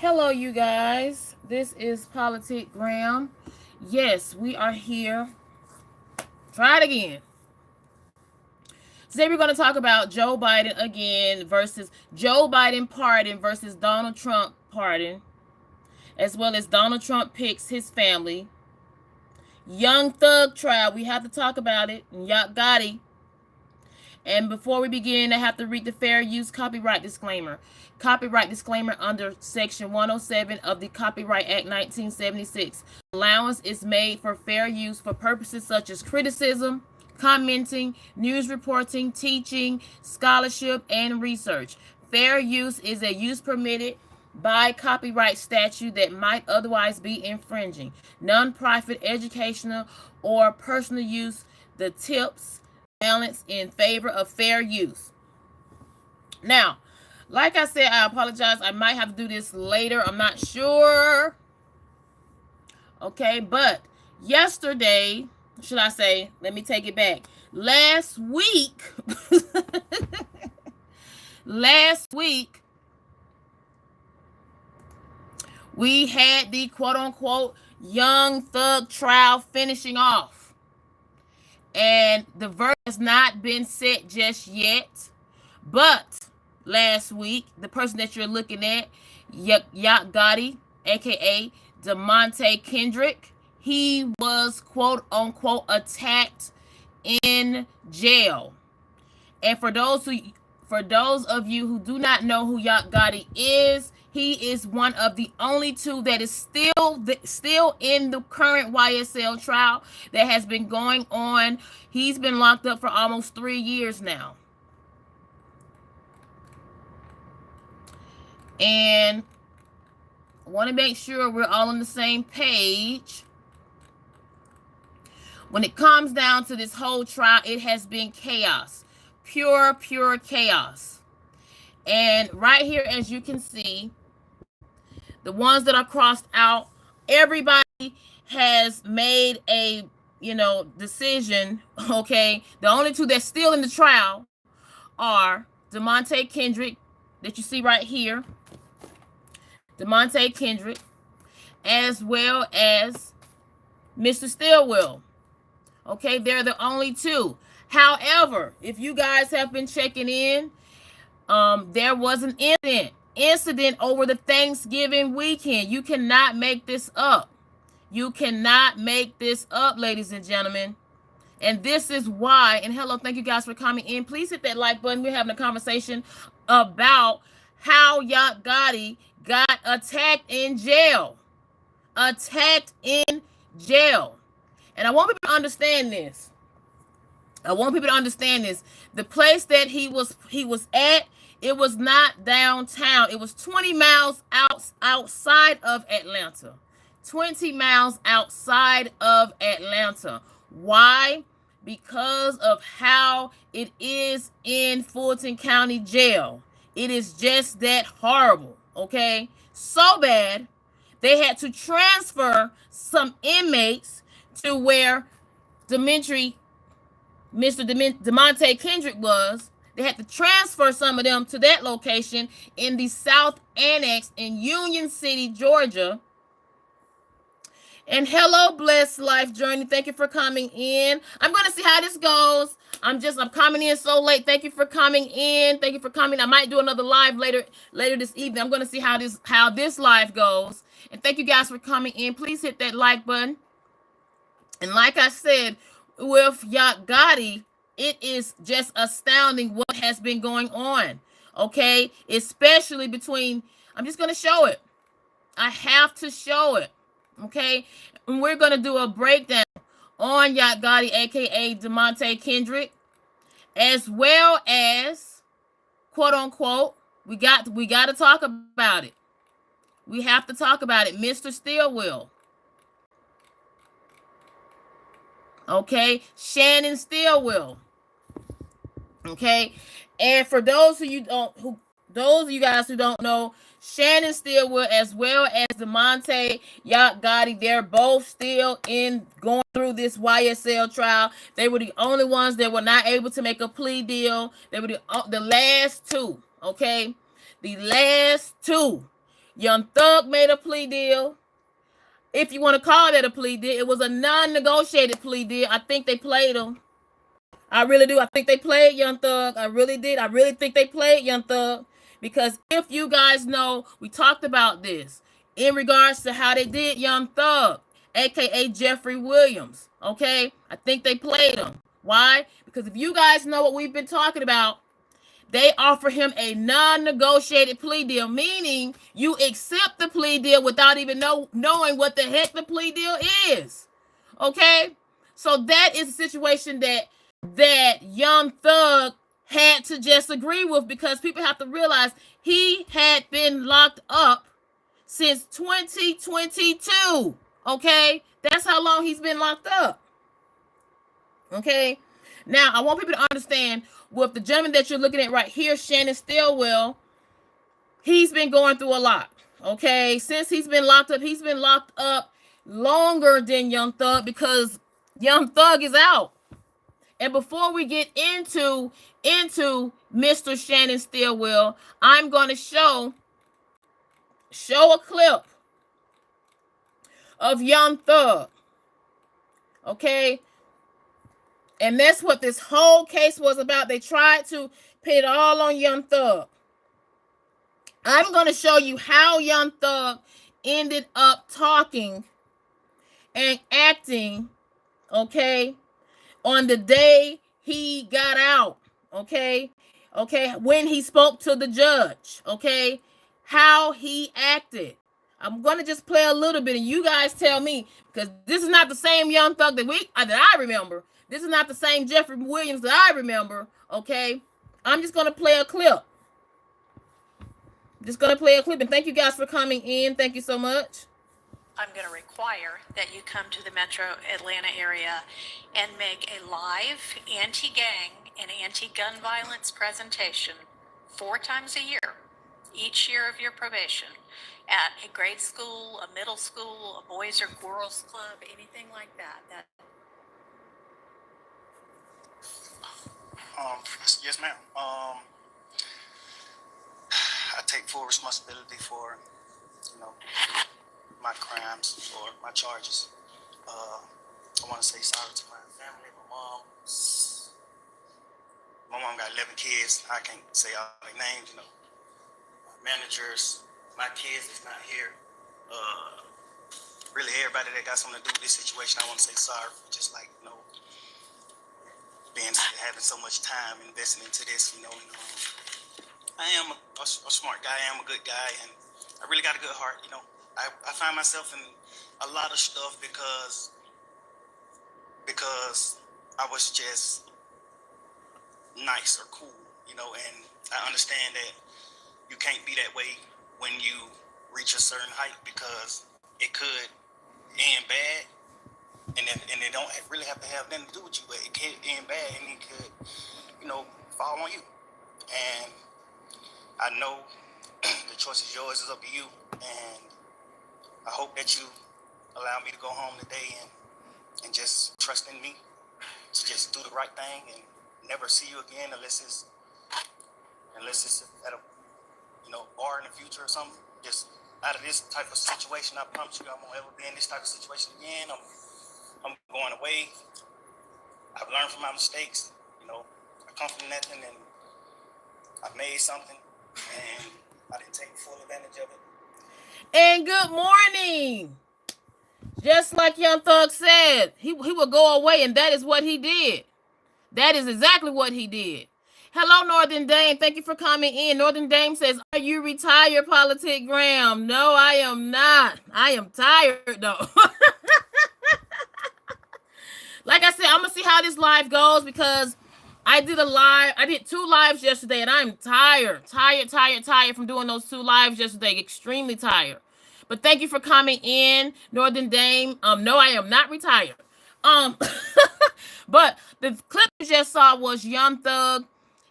Hello, you guys. This is Politic Graham. Yes, we are here. Try it again. Today we're going to talk about Joe Biden again versus Joe Biden pardon versus Donald Trump pardon, as well as Donald Trump picks his family. Young Thug trial. We have to talk about it. Yak Gotti. And before we begin, I have to read the fair use copyright disclaimer. Copyright disclaimer under Section 107 of the Copyright Act 1976. Allowance is made for fair use for purposes such as criticism, commenting, news reporting, teaching, scholarship, and research. Fair use is a use permitted by copyright statute that might otherwise be infringing. Non-profit, educational, or personal use, the tips balance in favor of fair use. Now, like I said, I apologize. I might have to do this later. I'm not sure. Okay, but yesterday, should I say, let me take it back. Last week, we had the quote-unquote Young Thug trial finishing off. And the verdict has not been set just yet. But last week, the person that you're looking at, Yak Gotti, a.k.a. DeMonte Kendrick, he was quote-unquote attacked in jail. And for those of you who do not know who Yak Gotti is, he is one of the only two that is still in the current YSL trial that has been going on. He's been locked up for almost 3 years now. And I want to make sure we're all on the same page. When it comes down to this whole trial, it has been chaos. Pure chaos. And right here, as you can see, the ones that are crossed out, everybody has made a, decision, okay? The only two that's still in the trial are DeMonte Kendrick, that you see right here, DeMonte Kendrick, as well as Mr. Stillwell. Okay, they're the only two. However, if you guys have been checking in, there was an incident over the Thanksgiving weekend. You cannot make this up. You cannot make this up, ladies and gentlemen. And this is why, and hello, thank you guys for coming in. Please hit that like button. We're having a conversation about how Yak Gotti got attacked in jail. Attacked in jail. And I want people to understand this. The place that he was at, it was not downtown. It was 20 miles outside of Atlanta. 20 miles outside of Atlanta. Why? Because of how it is in Fulton County Jail. It is just that horrible, okay? So bad, they had to transfer some inmates to where Mr. DeMonte Kendrick was. They had to transfer some of them to that location in the South Annex in Union City, Georgia. And hello, Blessed Life Journey. Thank you for coming in. I'm going to see how this goes. I'm coming in so late. Thank you for coming in. Thank you for coming. I might do another live later this evening. I'm going to see how this live goes. And thank you guys for coming in. Please hit that like button. And like I said, with Yak Gotti, it is just astounding what has been going on, okay? Especially between, I'm just going to show it. I have to show it, okay? And we're going to do a breakdown on Yak Gotti, a.k.a. DeMonte Kendrick, as well as, quote-unquote, we got to talk about it. We have to talk about it. Mr. Stillwell. Okay, Shannon Stillwell. Okay, and for those of you guys who don't know, Shannon Stillwell as well as DeMonte Yak Gotti, they're both still going through this YSL trial. They were the only ones that were not able to make a plea deal. They were the last two. Okay, the last two. Young Thug made a plea deal. If you want to call that a plea deal, it was a non-negotiated plea deal. I think they played him. I really do. I think they played Young Thug. I really did. I really think they played Young Thug. Because if you guys know, we talked about this in regards to how they did Young Thug, aka Jeffrey Williams. Okay? I think they played him. Why? Because if you guys know what we've been talking about, they offer him a non-negotiated plea deal, meaning you accept the plea deal without even knowing what the heck the plea deal is. Okay? So that is a situation that Young Thug had to just agree with, because people have to realize he had been locked up since 2022. Okay? That's how long he's been locked up. Okay? Now, I want people to understand, with the gentleman that you're looking at right here, Shannon Stillwell, he's been going through a lot. Okay? Since he's been locked up longer than Young Thug, because Young Thug is out. And before we get into Mr. Shannon Stillwell, I'm going to show a clip of Young Thug. Okay? And that's what this whole case was about. They tried to put it all on Young Thug. I'm going to show you how Young Thug ended up talking and acting, okay, on the day he got out, okay, when he spoke to the judge, okay, how he acted. I'm going to just play a little bit, and you guys tell me, because this is not the same Young Thug that I remember. This is not the same Jeffrey Williams that I remember, okay? I'm just going to play a clip. And thank you guys for coming in. Thank you so much. I'm going to require that you come to the metro Atlanta area and make a live anti-gang and anti-gun violence presentation 4 times a year, each year of your probation, at a grade school, a middle school, a boys or girls club, anything like that. Yes, ma'am. I take full responsibility for, my crimes or my charges. I want to say sorry to my family, my mom got 11 kids. I can't say all their names, my managers, my kids is not here. Really everybody that got something to do with this situation, I want to say sorry for just having so much time investing into this, and I am a smart guy, I am a good guy, and I really got a good heart, I find myself in a lot of stuff because I was just nice or cool, and I understand that you can't be that way when you reach a certain height, because it could end bad. And it don't really have to have nothing to do with you, but it could end bad, and it could, fall on you. And I know the choice is yours, it's up to you. And I hope that you allow me to go home today and just trust in me to just do the right thing and never see you again unless it's at a bar in the future or something. Just out of this type of situation, I promise you I won't ever be in this type of situation again. I'm going away. I've learned from my mistakes. I come from nothing, and I made something, and I didn't take full advantage of it. And good morning. Just like Young Thug said, he would go away, and that is what he did. That is exactly what he did. Hello, Northern Dame. Thank you for coming in. Northern Dame says, are you retired, Politic Graham? No, I am not. I am tired, though. Like I said, I'm going to see how this live goes, because I did 2 lives yesterday, and I'm tired from doing those 2 lives yesterday. Extremely tired. But thank you for coming in, Northern Dame. No, I am not retired. But the clip you just saw was Young Thug.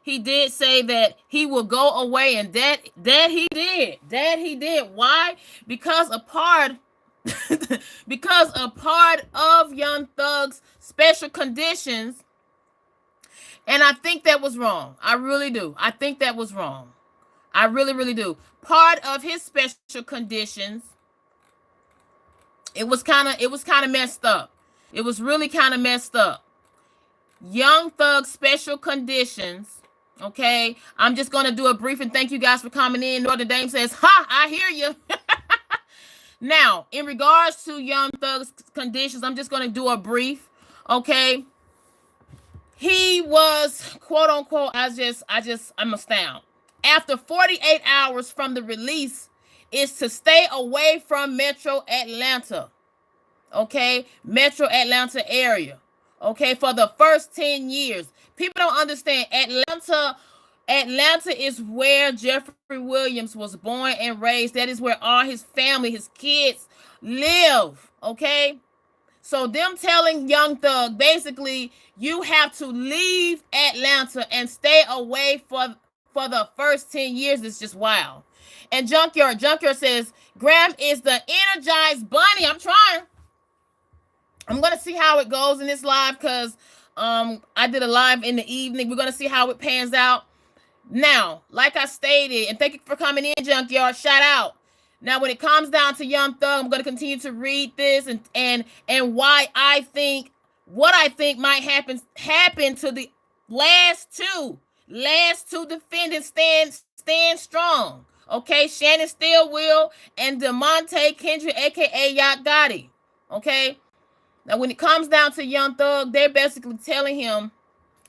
He did say that he will go away, and that he did. That he did. Why? Because a part of Young Thug's special conditions, and I think that was wrong. I really do. I think that was wrong. I really, really do. Part of his special conditions, it was kind of messed up. It was really kind of messed up. Young Thug special conditions. Okay, I'm just gonna do a brief and thank you guys for coming in. Northern Dame says, "Ha, I hear you." Now, in regards to Young Thug's conditions, I'm just gonna do a brief. Okay, he was quote unquote. I'm astounded. After 48 hours from the release, is to stay away from Metro Atlanta. Okay, Metro Atlanta area. Okay, for the first 10 years. People don't understand. Atlanta is where Jeffrey Williams was born and raised. That is where all his family, his kids live. Okay, so them telling Young Thug, basically, you have to leave Atlanta and stay away for the first 10 years is just wild. And Junkyard says, Graham is the energized bunny. I'm trying. I'm going to see how it goes in this live because I did a live in the evening. We're going to see how it pans out. Now, like I stated, and thank you for coming in, Junkyard. Shout out. Now, when it comes down to Young Thug, I'm going to continue to read this and why I think, what I think might happen to the last two defendants stand strong. Okay, Shannon Stillwell and DeMonte Kendrick, aka Yak Gotti. Okay. Now, when it comes down to Young Thug, they're basically telling him,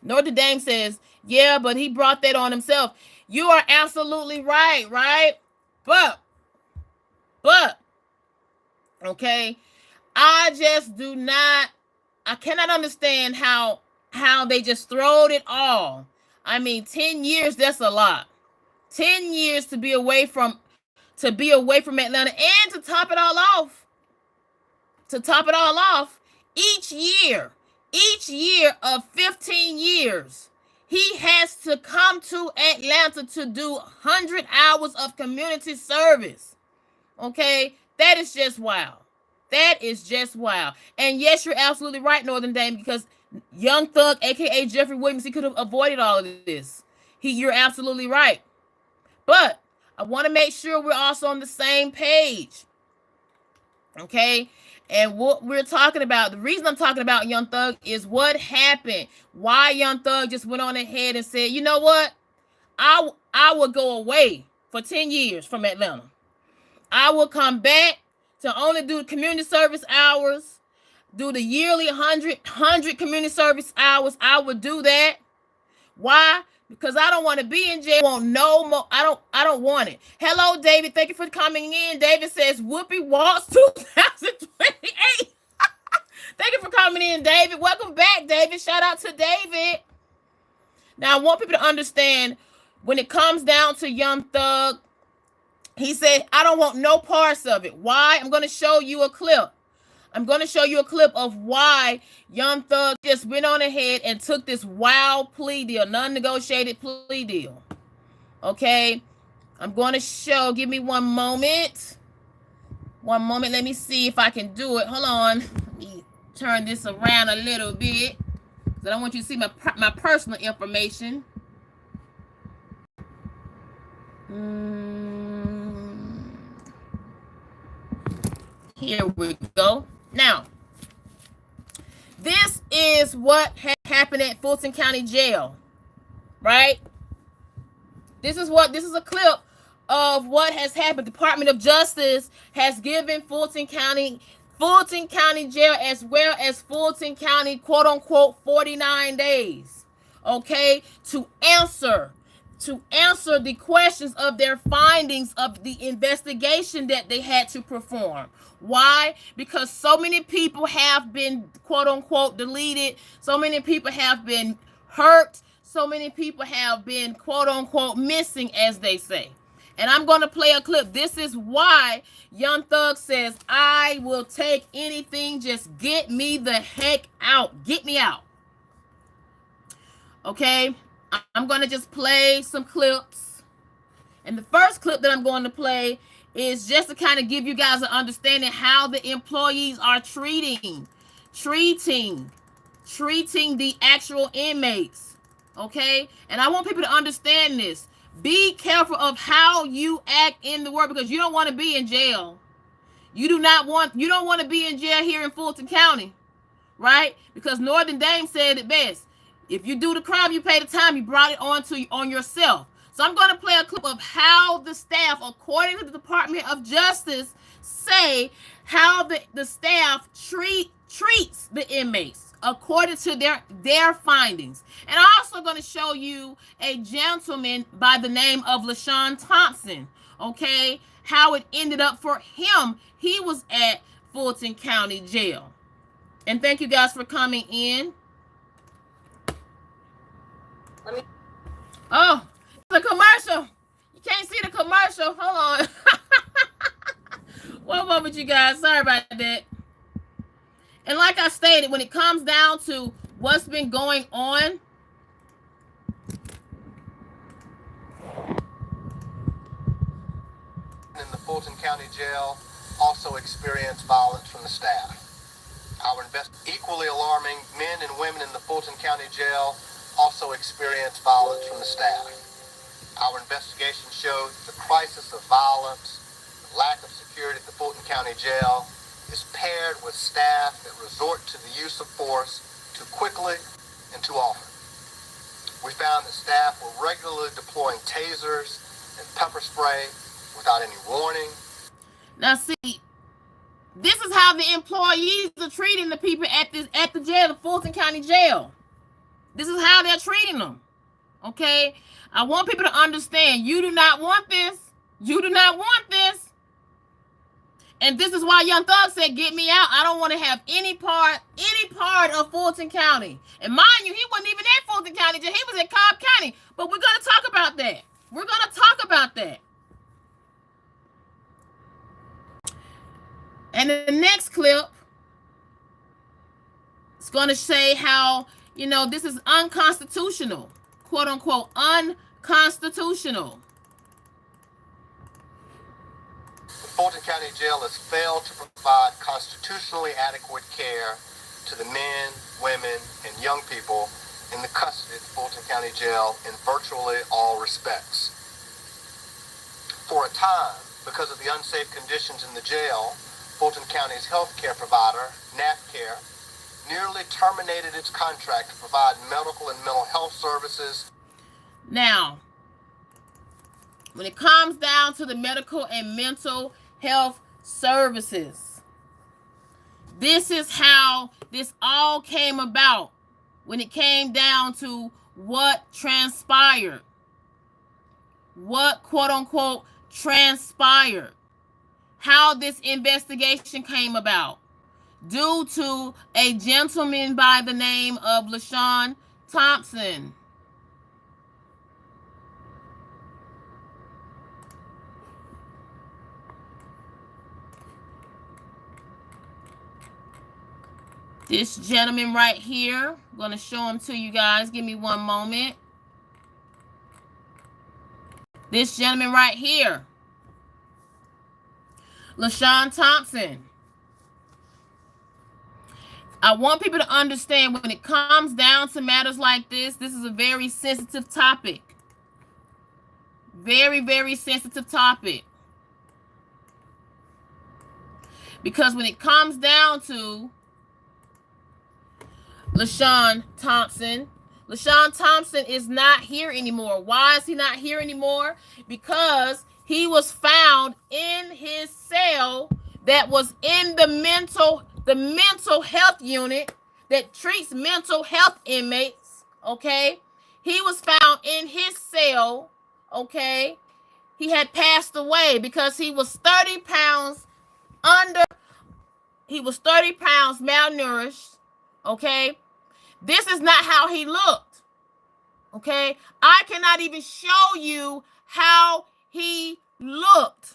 Notre Dame says, yeah, but he brought that on himself. You are absolutely right? But, okay, I cannot understand how they just throwed it all. I mean, 10 years, that's a lot. 10 years to be away from Atlanta, and to top it all off, each year of 15 years, he has to come to Atlanta to do 100 hours of community service. Okay, that is just wild. And yes, you're absolutely right, Northern Dame, because Young Thug, aka Jeffrey Williams, he could have avoided all of this. You're absolutely right. But I want to make sure we're also on the same page. Okay? And what we're talking about, the reason I'm talking about Young Thug is what happened. Why Young Thug just went on ahead and said, you know what? I will go away for 10 years from Atlanta. I will come back to only do community service hours, do the yearly 100 community service hours. I would do that. Why? Because I don't want to be in jail. I want no more. I don't want it. Hello, David. Thank you for coming in. David says Whoopi Waltz 2028. Thank you for coming in, David. Welcome back, David. Shout out to David. Now, I want people to understand when it comes down to Young Thug, he said, I don't want no parts of it. Why? I'm going to show you a clip. Of why Young Thug just went on ahead and took this wild plea deal, non-negotiated plea deal. Okay? I'm going to show. Give me one moment. Let me see if I can do it. Hold on. Let me turn this around a little bit. I don't want you to see my personal information. Here we go. Now, this is what happened at Fulton County Jail, right? This is a clip of what has happened. Department of Justice has given Fulton County Jail as well as Fulton County, quote unquote, 49 days, okay, to answer the questions of their findings of the investigation that they had to perform. Why? Because so many people have been, quote unquote, deleted. So many people have been hurt. So many people have been, quote unquote, missing, as they say. And I'm going to play a clip. This is why Young Thug says, I will take anything. Just get me the heck out. Get me out. Okay? I'm going to just play some clips. And the first clip that I'm going to play is just to kind of give you guys an understanding how the employees are treating the actual inmates. Okay? And I want people to understand this. Be careful of how you act in the world, because you don't want to be in jail. You don't want to be in jail here in Fulton County, right? Because Northern Dame said it best. If you do the crime, you pay the time. You brought it on yourself. So I'm going to play a clip of how the staff, according to the Department of Justice, say how the staff treats the inmates according to their findings. And I'm also going to show you a gentleman by the name of LaShawn Thompson, okay, how it ended up for him. He was at Fulton County Jail. And thank you guys for coming in. Oh, the commercial. You can't see the commercial. Hold on. One moment, you guys. Sorry about that. And like I stated, when it comes down to what's been going on, in the Fulton County Jail also experienced violence from the staff. Equally alarming, men and women in the Fulton County Jail also experienced violence from the staff. Our investigation showed the crisis of violence, the lack of security at the Fulton County Jail is paired with staff that resort to the use of force too quickly and too often. We found that staff were regularly deploying tasers and pepper spray without any warning. Now see, this is how the employees are treating the people at the jail, the Fulton County Jail. This is how they're treating them. Okay? I want people to understand, you do not want this. You do not want this. And this is why Young Thug said, get me out. I don't want to have any part of Fulton County. And mind you, he wasn't even at Fulton County Jail. He was at Cobb County. But we're going to talk about that. We're going to talk about that. And the next clip is going to say how, this is unconstitutional, quote unquote, unconstitutional. The Fulton County Jail has failed to provide constitutionally adequate care to the men, women, and young people in the custody at the Fulton County Jail in virtually all respects. For a time, because of the unsafe conditions in the jail, Fulton County's health care provider, NAPCare, nearly terminated its contract to provide medical and mental health services. Now, when it comes down to the medical and mental health services, this is how this all came about when it came down to what transpired. What, quote unquote, transpired. How this investigation came about, due to a gentleman by the name of LaShawn Thompson. This gentleman right here, I'm going to show him to you guys. Give me one moment. This gentleman right here, LaShawn Thompson. I want people to understand, when it comes down to matters like this is a very sensitive topic. Very, very sensitive topic. Because when it comes down to LaShawn Thompson is not here anymore. Why is he not here anymore? Because he was found in his cell that was in the mental health unit that treats mental health inmates, okay? He was found in his cell, okay? He had passed away because he was 30 pounds malnourished, okay? This is not how he looked, okay? I cannot even show you how he looked.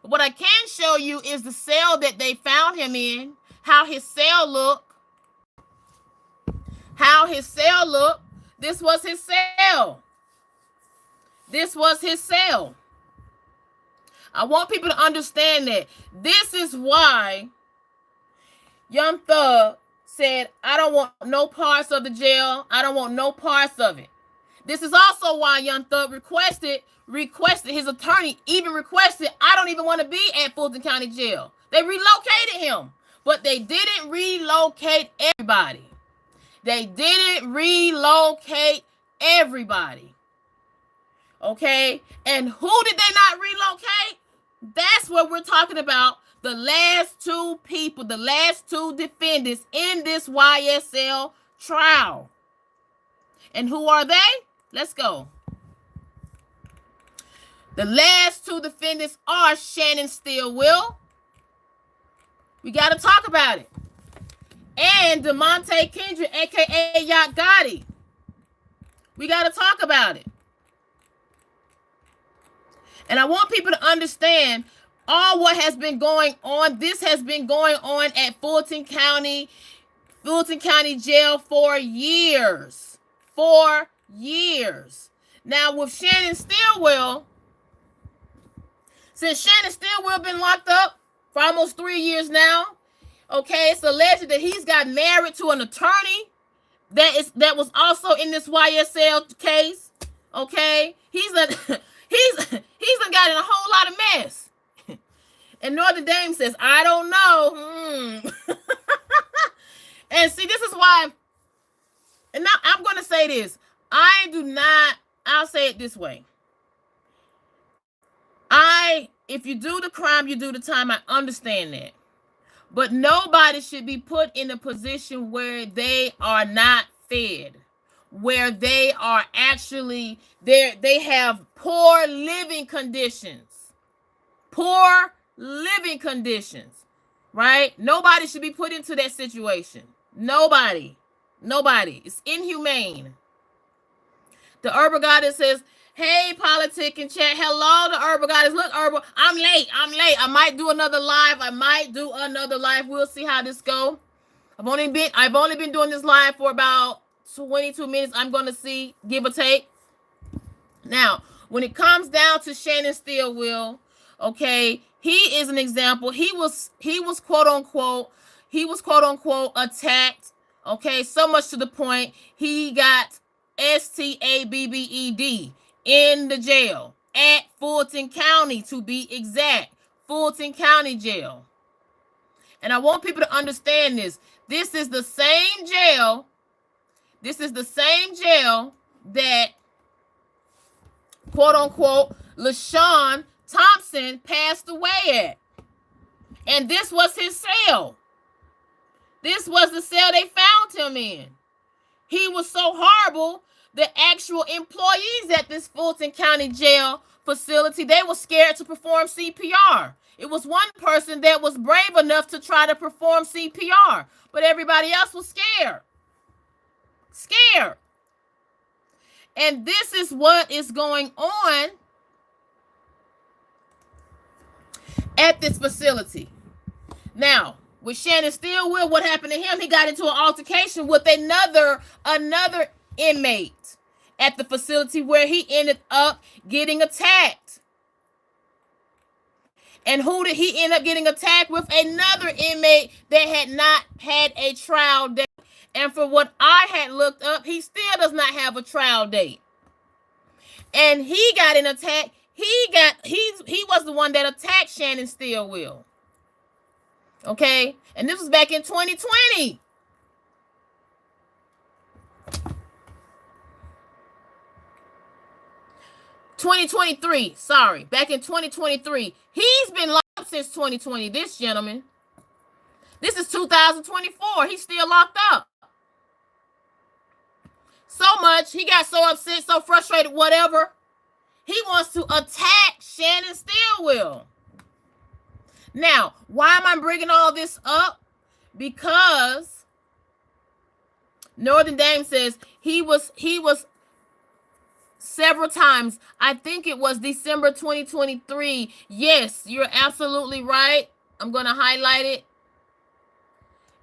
But what I can show you is the cell that they found him in, how his cell looked. How his cell looked. This was his cell. This was his cell. I want people to understand that. This is why Young Thug said, I don't want no parts of the jail. I don't want no parts of it. This is also why Young Thug requested his attorney even requested, I don't even want to be at Fulton County Jail. They relocated him, but they didn't relocate everybody. They didn't relocate everybody. Okay? And who did they not relocate? That's what we're talking about. The last two people, the last two defendants in this YSL trial. And who are they? Let's go. The last two defendants are Shannon Stillwell. We got to talk about it. And DeMonte Kendrick, a.k.a. Yak Gotti. We got to talk about it. And I want people to understand all what has been going on. This has been going on at Fulton County Jail for years. 4 years. Now with Shannon Stillwell, since Shannon Stillwell been locked up for almost 3 years now, okay, it's alleged that he's got married to an attorney that was also in this YSL case. Okay, he's done got in a whole lot of mess. And Northern Dame says, I don't know. And see, this is why. And now I'm going to say this. I'll say it this way. If you do the crime, you do the time. I understand that. But nobody should be put in a position where they are not fed, where they are actually, they have poor living conditions. Poor living conditions, right? Nobody should be put into that situation. Nobody. It's inhumane. The Urban Goddess says, hey, politic in chat. Hello, the Urban Goddess. Look, Urban, I'm late. I might do another live. We'll see how this go. I've only been doing this live for about 22 minutes. I'm going to see, give or take. Now, when it comes down to Shannon Stillwell, okay, he is an example. He was quote unquote attacked. Okay, so much to the point he got STABBED in the jail at Fulton County, to be exact. Fulton County Jail. And I want people to understand this. This is the same jail that quote unquote LaShawn Thompson passed away at. And this was his cell. This was the cell they found him in. He was so horrible, the actual employees at this Fulton County Jail facility, they were scared to perform CPR. It was one person that was brave enough to try to perform CPR, but everybody else was scared. And this is what is going on at this facility. Now, with Shannon Stillwell, what happened to him? He got into an altercation with another inmate at the facility where he ended up getting attacked. And who did he end up getting attacked with? Another inmate that had not had a trial date. And for what I had looked up, he still does not have a trial date. And he got an attack. He was the one that attacked Shannon Stillwell. Okay, and this was back in 2020. Back in 2023. He's been locked up since 2020, this gentleman. This is 2024. He's still locked up. So much, he got so upset, so frustrated, whatever. He wants to attack Shannon Stillwell. Now, why am I bringing all this up? Because Northern Dame says he was several times. I think it was December 2023. Yes, you're absolutely right. I'm going to highlight it.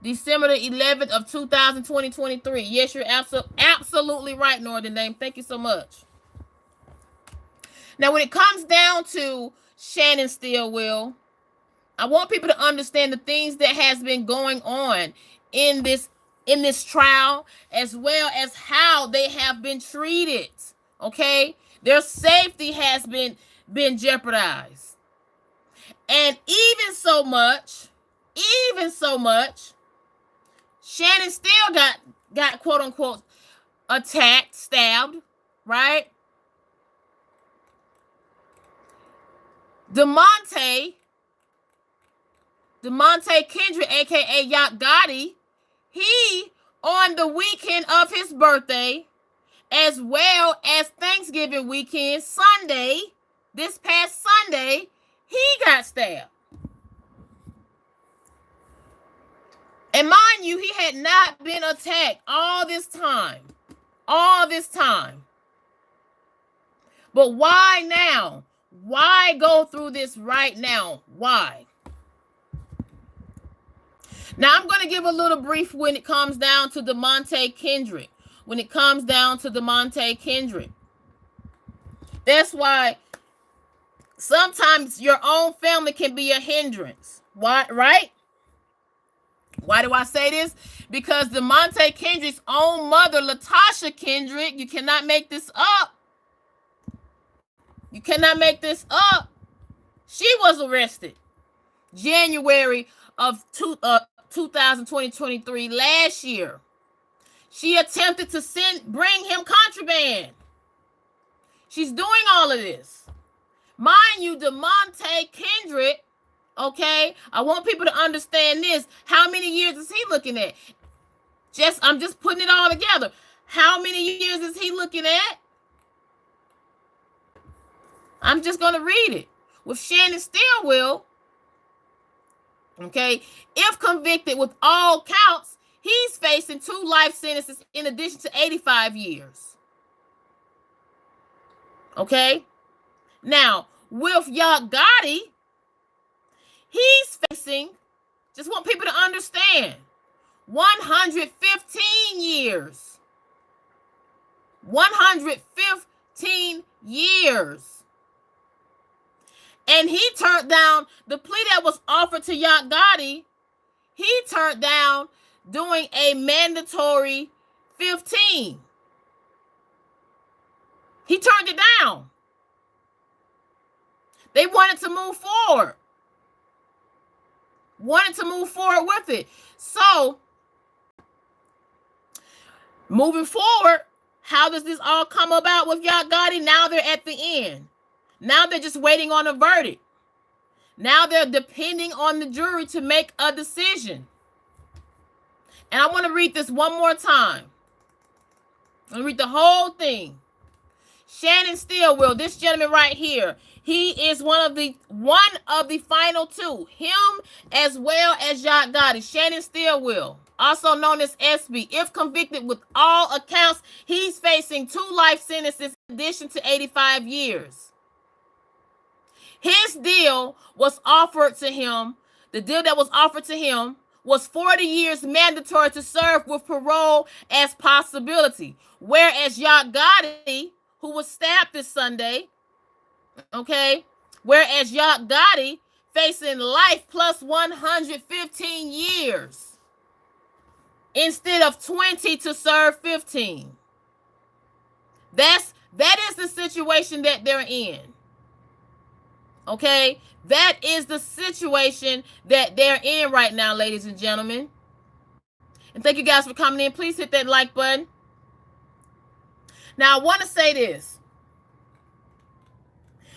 December the 11th of 2023. Yes, you're absolutely right, Northern Dame. Thank you so much. Now, when it comes down to Shannon Stillwell, I want people to understand the things that has been going on in this trial, as well as how they have been treated. Okay? Their safety has been jeopardized. And even so much, Shannon still got quote unquote attacked, stabbed, right? DeMonte Kendrick, aka Yak Gotti, he on the weekend of his birthday, as well as Thanksgiving weekend, Sunday, this past Sunday, he got stabbed. And mind you, he had not been attacked all this time. But why now? Why go through this right now? Why? Now, I'm going to give a little brief when it comes down to DeMonte Kendrick. That's why sometimes your own family can be a hindrance. Why, right? Why do I say this? Because DeMonte Kendrick's own mother, Latasha Kendrick, you cannot make this up. She was arrested January of 2023, last year. She attempted to bring him contraband. She's doing all of this. Mind you, DeMonte Kendrick, okay, I want people to understand this. How many years is he looking at? I'm just putting it all together. How many years is he looking at? I'm just going to read it. With Shannon Stillwell, okay, if convicted with all counts, he's facing 2 life sentences in addition to 85 years. Okay? Now, with Yak Gotti, he's facing, just want people to understand, 115 years. 115 years. And he turned down the plea that was offered to Yak Gotti. He turned down doing a mandatory 15. He turned it down. They wanted to move forward. With it. So, moving forward, how does this all come about with Yak Gotti? Now they're at the end. Now they're just waiting on a verdict. Now they're depending on the jury to make a decision. And I want to read this one more time. I'm going to read the whole thing. Shannon Stillwell, this gentleman right here, he is one of the final 2. Him as well as Yak Gotti. Shannon Stillwell, also known as SB. If convicted with all accounts, he's facing 2 life sentences in addition to 85 years. His deal was offered to him. The deal that was offered to him was 40 years mandatory to serve with parole as possibility. Whereas Yak Gotti, who was stabbed this Sunday, okay, whereas Yak Gotti facing life plus 115 years instead of 20 to serve 15. That is the situation that they're in. Okay, that is the situation that they're in right now, ladies and gentlemen. And thank you guys for coming in. Please hit that like button. Now, I want to say this.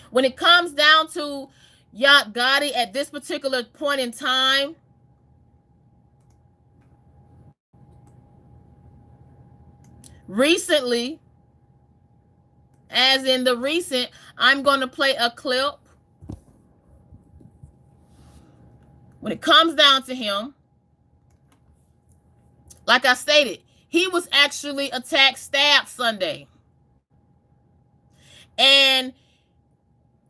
When it comes down to Yak Gotti at this particular point in time, recently, as in the recent, I'm going to play a clip. When it comes down to him, like I stated, he was actually attacked, stabbed Sunday. And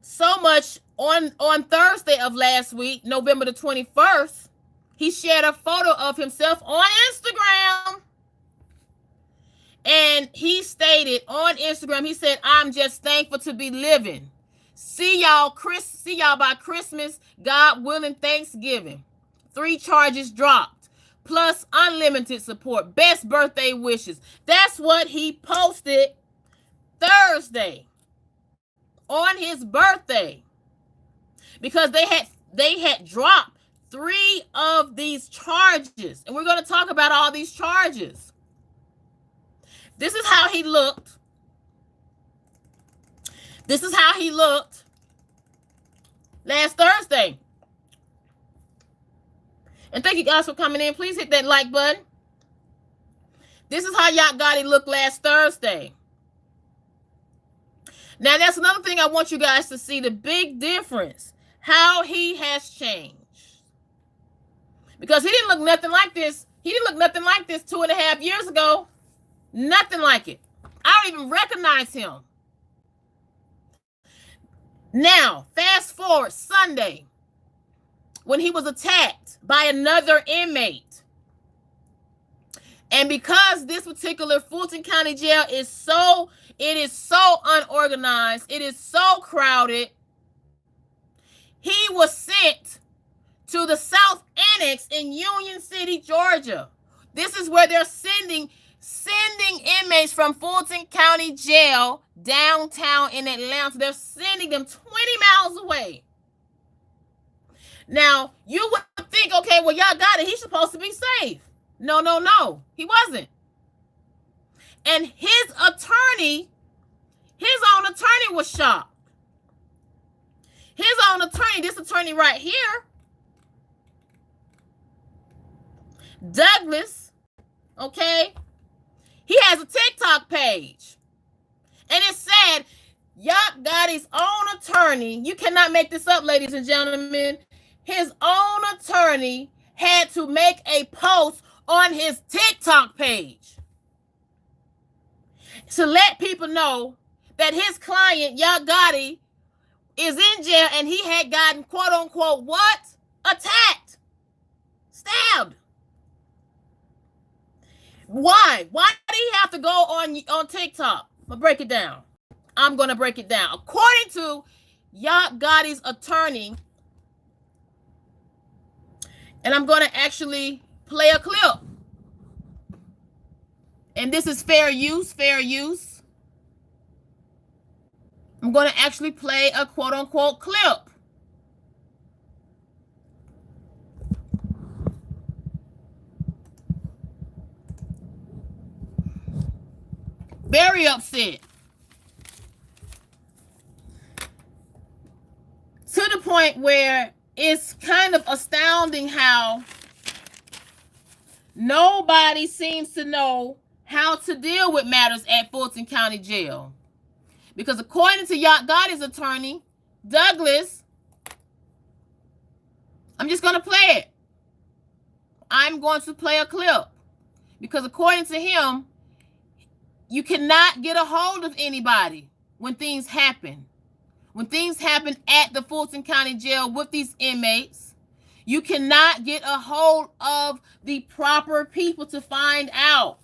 so much on Thursday of last week, November the 21st, he shared a photo of himself on Instagram. And he stated on Instagram, he said, "I'm just thankful to be living. See y'all by Christmas, God willing, Thanksgiving. 3 charges dropped, plus unlimited support. Best birthday wishes." That's what he posted Thursday on his birthday, because they had dropped 3 of these charges, and we're going to talk about all these charges. This is how he looked. This is how he looked last Thursday. And thank you guys for coming in. Please hit that like button. This is how Yak Gotti looked last Thursday. Now, that's another thing I want you guys to see, the big difference, how he has changed. Because he didn't look nothing like this. He didn't look nothing like this 2.5 years ago. Nothing like it. I don't even recognize him. Now, fast forward Sunday, when he was attacked by another inmate. And because this particular Fulton County Jail is so unorganized, it is so crowded, he was sent to the South Annex in Union City, Georgia. This is where they're sending inmates from Fulton County Jail downtown in Atlanta. They're sending them 20 miles away. Now, you would think, okay, well, y'all got it. He's supposed to be safe. No, he wasn't. And his own attorney was shocked. His own attorney, this attorney right here, Douglas, okay, he has a TikTok page. And it said, Yak Gotti's own attorney, you cannot make this up, ladies and gentlemen, his own attorney had to make a post on his TikTok page to let people know that his client, Yak Gotti, is in jail and he had gotten, quote unquote, what? Attacked. Stabbed. Why? Why did he have to go on TikTok? I'm going to break it down. I'm going to break it down. According to Yak Gotti's attorney, and I'm going to actually play a clip. And this is fair use. I'm going to actually play a quote-unquote clip. Very upset. To the point where it's kind of astounding how nobody seems to know how to deal with matters at Fulton County Jail. Because according to Yak Gotti's attorney, Douglas, I'm just going to play it. I'm going to play a clip. Because according to him, you cannot get a hold of anybody when things happen. When things happen at the Fulton County Jail with these inmates, you cannot get a hold of the proper people to find out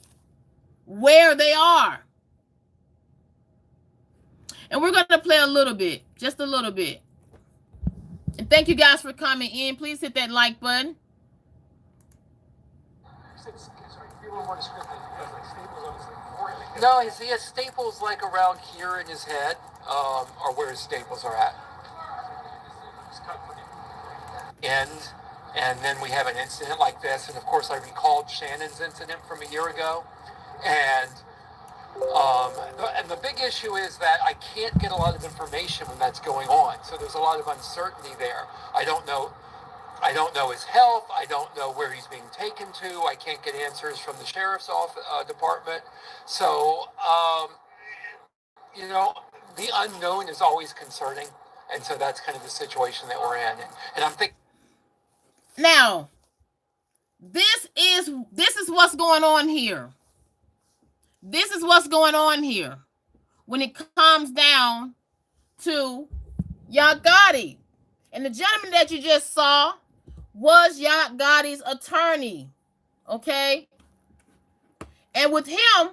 where they are. And we're going to play a little bit, just a little bit. And thank you guys for coming in. Please hit that like button. No, he has staples like around here in his head, or where his staples are at. And then we have an incident like this, and of course I recalled Shannon's incident from a year ago, and the big issue is that I can't get a lot of information when that's going on, so there's a lot of uncertainty there. I don't know his health. I don't know where he's being taken to. I can't get answers from the sheriff's office, department. So, the unknown is always concerning. And so that's kind of the situation that we're in. And I'm thinking. Now, this is what's going on here. This is what's going on here when it comes down to Yak Gotti. And the gentleman that you just saw was Yak Gotti's attorney, okay? And with him,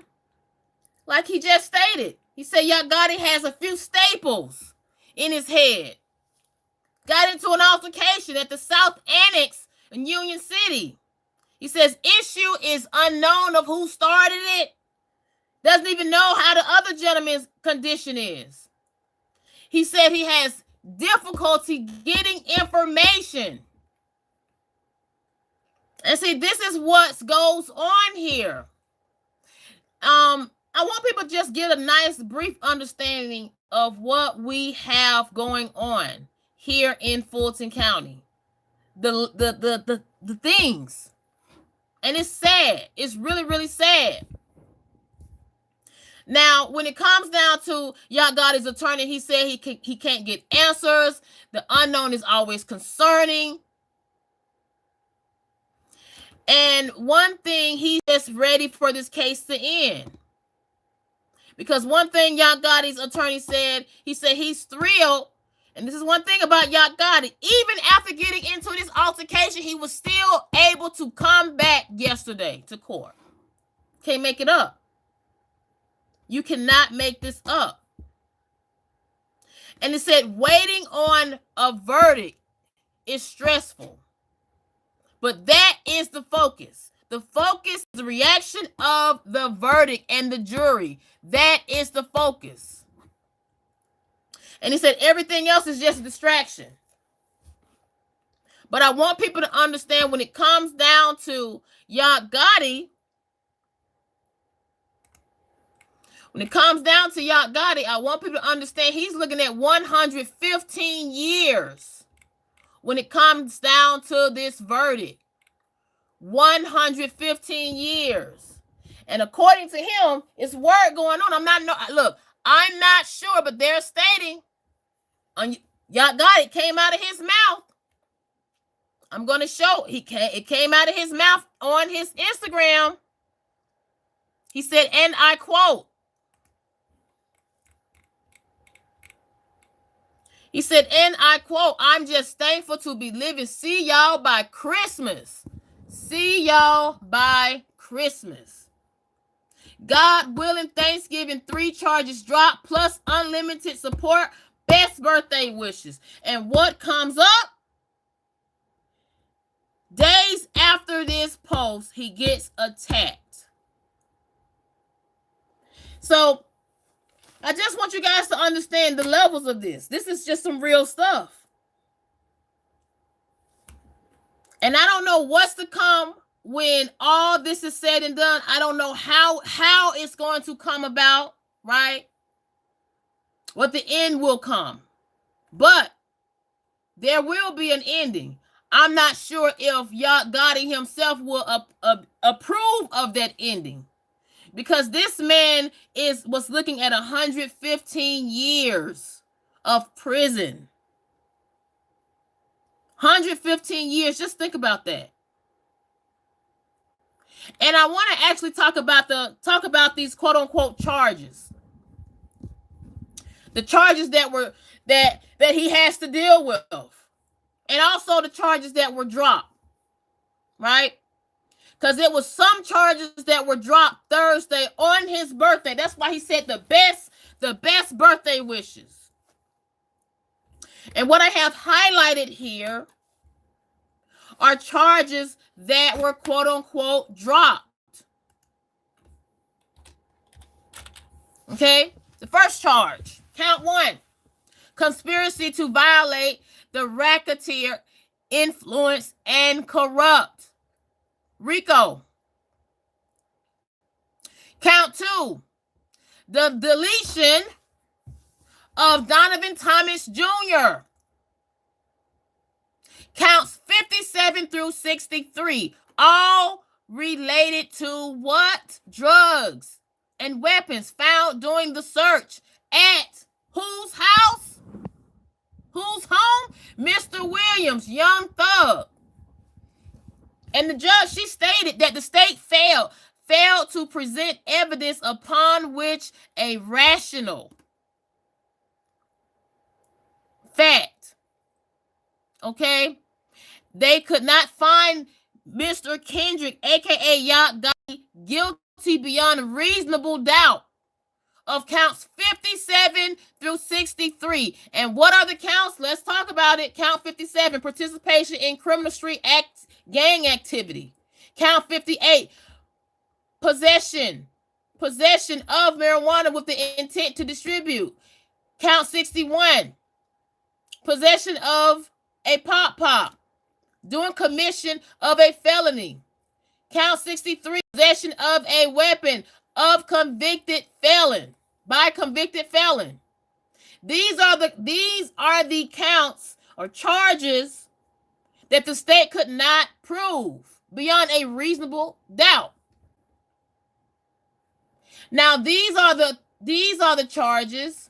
like he just stated, he said Yak Gotti has a few staples in his head. Got into an altercation at the South Annex in Union City. He says issue is unknown of who started it. Doesn't even know how the other gentleman's condition is. He said he has difficulty getting information. And see, this is what goes on here. I want people to just get a nice brief understanding of what we have going on here in Fulton County. The things. And it's sad. It's really, really sad. Now, when it comes down to Yak Gotti's attorney, he said he can't get answers. The unknown is always concerning. And one thing, he's just ready for this case to end. Because one thing Yak Gotti's attorney said, he said he's thrilled. And this is one thing about Yak Gotti. Even after getting into this altercation, he was still able to come back yesterday to court. Can't make it up. You cannot make this up. And it said waiting on a verdict is stressful. But that is the focus. The focus is the reaction of the verdict and the jury. That is the focus. And he said everything else is just a distraction. But I want people to understand when it comes down to Yak Gotti, I want people to understand he's looking at 115 years when it comes down to this verdict. 115 years. And according to him, it's word going on. I'm not sure, but they're stating Yak Gotti came out of his mouth. I'm going to show it came out of his mouth on his Instagram. He said, and I quote, he said, and I quote, I'm just thankful to be living. See y'all by Christmas. See y'all by Christmas. God willing, Thanksgiving, 3 charges drop plus unlimited support. Best birthday wishes. And what comes up? Days after this post, he gets attacked. So, I just want you guys to understand the levels of this. This is just some real stuff. And I don't know what's to come when all this is said and done. I don't know how it's going to come about, right? What the end will come. But there will be an ending. I'm not sure if Yak Gotti himself will approve of that ending. Because this man was looking at 115 years of prison. 115 years. Just think about that. And I want to actually talk about these quote unquote charges. The charges that he has to deal with. And also the charges that were dropped. Right? Because there was some charges that were dropped Thursday on his birthday. That's why he said the best birthday wishes. And what I have highlighted here are charges that were quote unquote dropped. Okay? The first charge, count 1, conspiracy to violate the racketeer, influence, and corrupt. RICO. Count 2, the deletion of Donovan Thomas Jr. Counts 57 through 63, all related to what? Drugs and weapons found during the search at whose house? Whose home? Mr. Williams, Young Thug. And the judge, she stated that the state failed to present evidence upon which a rational fact, okay, they could not find Mr. Kendrick, aka Yak Gotti, guilty beyond reasonable doubt of counts 57 through 63. And what are the counts? Let's talk about it. Count 57, participation in criminal street gang activity. Count 58, possession possession of marijuana with the intent to distribute. Count 61, possession of a pop, doing commission of a felony. Count 63, possession of a weapon of convicted felon, by convicted felon. These are the counts or charges that the state could not prove beyond a reasonable doubt. Now, these are the charges.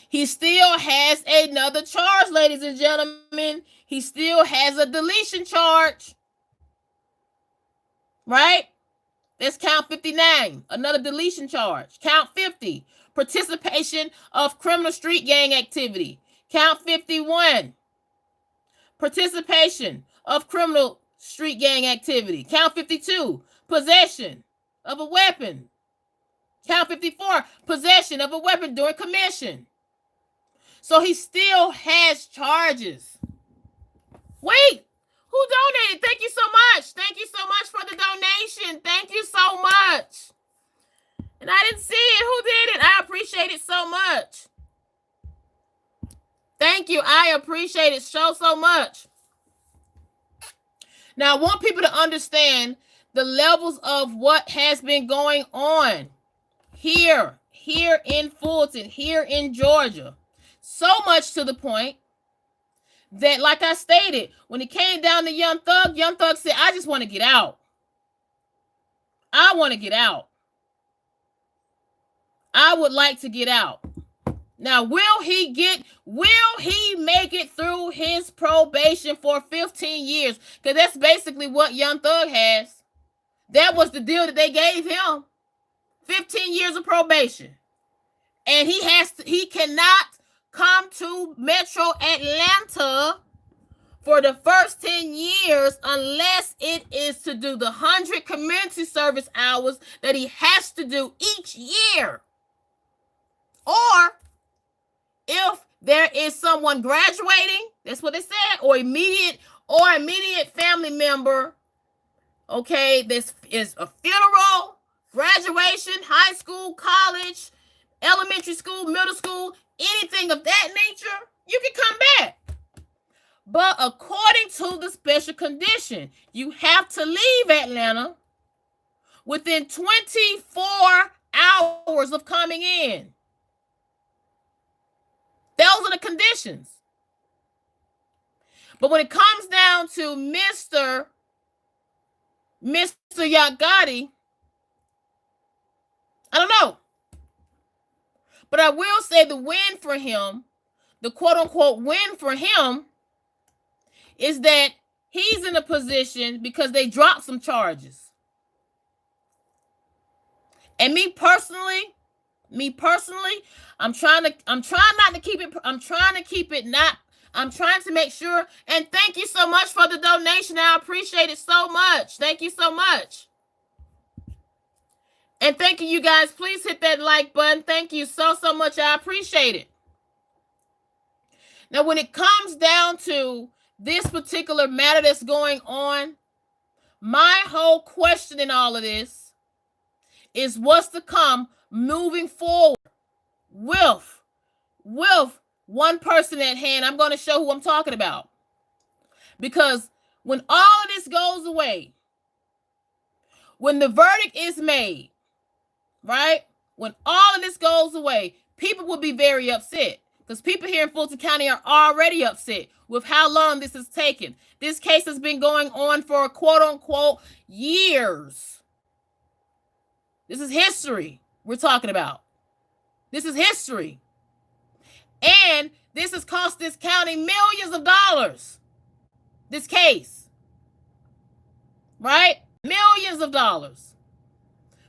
He still has another charge, ladies and gentlemen. He still has a deletion charge. Right? That's count 59, another deletion charge. Count 50, participation of criminal street gang activity. Count 51, participation of criminal street gang activity. Count 52, possession of a weapon. Count 54, possession of a weapon during commission. So he still has charges. Wait, who donated? Thank you so much. Thank you so much for the donation. Thank you so much. And I didn't see it. Who did it? I appreciate it so much. Thank you. I appreciate it so much. Now, I want people to understand the levels of what has been going on here in Fulton, here in Georgia. So much to the point that, like I stated, when it came down to Young Thug said, I just want to get out. I want to get out. I would like to get out. Now, will he make it through his probation for 15 years? Because that's basically what Young Thug has. That was the deal that they gave him. 15 years of probation. And he cannot come to Metro Atlanta for the first 10 years unless it is to do the 100 community service hours that he has to do each year. Or if there is someone graduating, that's what they said, or immediate family member, okay, this is a funeral, graduation, high school, college, elementary school, middle school, anything of that nature, you can come back. But according to the special condition, you have to leave Atlanta within 24 hours of coming in. Those are the conditions. But when it comes down to Mr. Yak Gotti, I don't know. But I will say the win for him, the quote-unquote win for him, is that he's in a position because they dropped some charges. And me personally, I'm trying to make sure. And thank you so much for the donation. I appreciate it so much. Thank you so much. And thank you guys. Please hit that like button. Thank you so much. I appreciate it. Now, when it comes down to this particular matter that's going on, my whole question in all of this is what's to come moving forward with one person at hand. I'm going to show who I'm talking about. Because when all of this goes away, when the verdict is made, right? When all of this goes away, people will be very upset. Because people here in Fulton County are already upset with how long this has taken. This case has been going on for quote-unquote years. This is history we're talking about. This is history. And this has cost this county millions of dollars. This case. Right? Millions of dollars.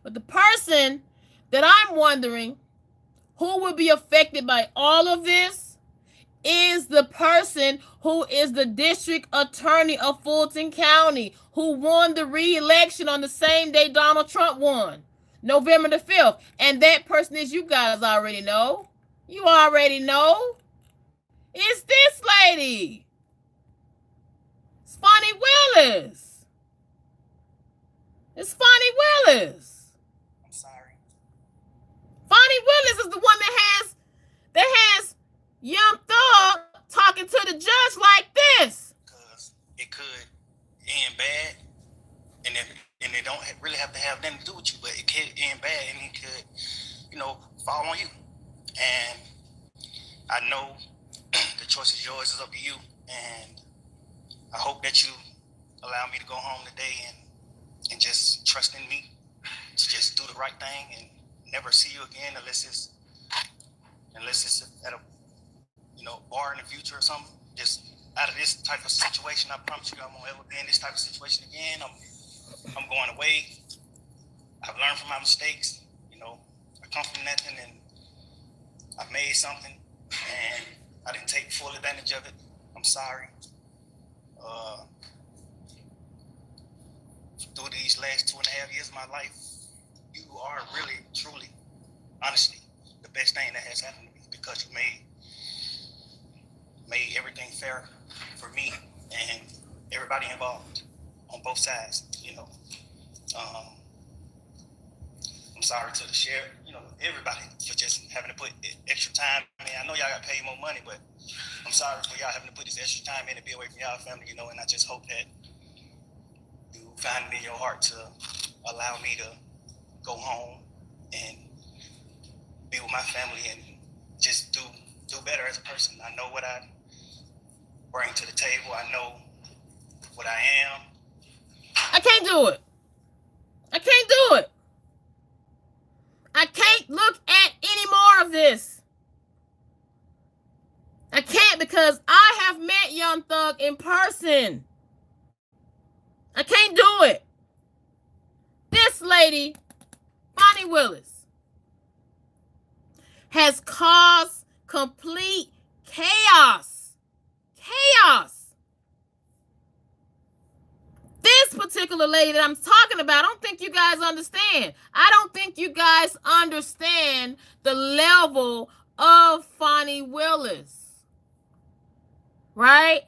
But the person that I'm wondering who will be affected by all of this is the person who is the district attorney of Fulton County, who won the re-election on the same day Donald Trump won, November the 5th. And that person is, you guys already know. You already know. It's this lady. It's Fani Willis. It's Fani Willis. talking to the judge like this? Because it could end bad, and it don't really have to have nothing to do with you, but it could end bad, and it could, fall on you. And I know the choice is yours, it's up to you, and I hope that you allow me to go home today and just trust in me to just do the right thing and never see you again unless it's at a bar in the future or something. Just out of this type of situation, I promise you I won't ever be in this type of situation again. I'm going away. I've learned from my mistakes. I come from nothing and I've made something and I didn't take full advantage of it. I'm sorry. Through these last 2.5 years of my life, you are really, truly, honestly, the best thing that has happened to me, because you made everything fair for me and everybody involved on both sides. I'm sorry to the sheriff, everybody, for just having to put extra time. I mean, I know y'all got paid more money, but I'm sorry for y'all having to put this extra time in to be away from y'all family, and I just hope that you find it in your heart to allow me to go home and be with my family and just do better as a person. I know what I bring to the table. I know what I am. I can't do it. I can't do it. I can't look at any more of this. I can't, because I have met Young Thug in person. I can't do it. This lady, Fani Willis, has caused complete chaos. Chaos. This particular lady that I'm talking about, I don't think you guys understand. I don't think you guys understand the level of Fani Willis. Right?